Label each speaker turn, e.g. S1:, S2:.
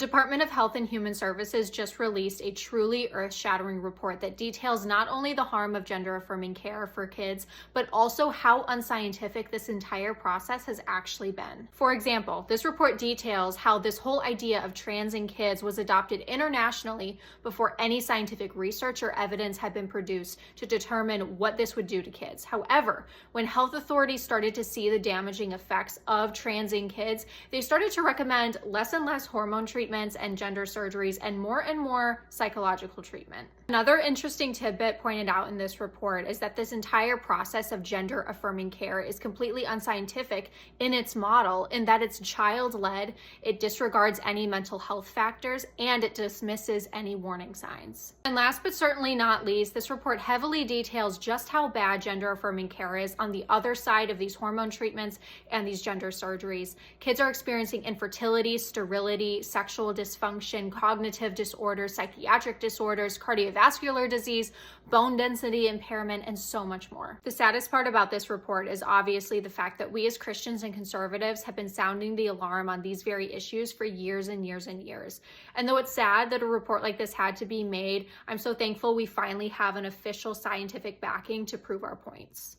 S1: Department of Health and Human Services just released a truly earth-shattering report that details not only the harm of gender-affirming care for kids, but also how unscientific this entire process has actually been. For example, this report details how this whole idea of transing kids was adopted internationally before any scientific research or evidence had been produced to determine what this would do to kids. However, when health authorities started to see the damaging effects of transing kids, they started to recommend less and less hormone treatments and gender surgeries and more psychological treatment. Another interesting tidbit pointed out in this report is that this entire process of gender affirming care is completely unscientific in its model, in that it's child-led, it disregards any mental health factors, and it dismisses any warning signs. And last but certainly not least, this report heavily details just how bad gender affirming care is on the other side of these hormone treatments and these gender surgeries. Kids are experiencing infertility, sterility, sexual dysfunction, cognitive disorders, psychiatric disorders, cardiovascular disease, bone density impairment, and so much more. The saddest part about this report is obviously the fact that we as Christians and conservatives have been sounding the alarm on these very issues for years and years and years. And though it's sad that a report like this had to be made, I'm so thankful we finally have an official scientific backing to prove our points.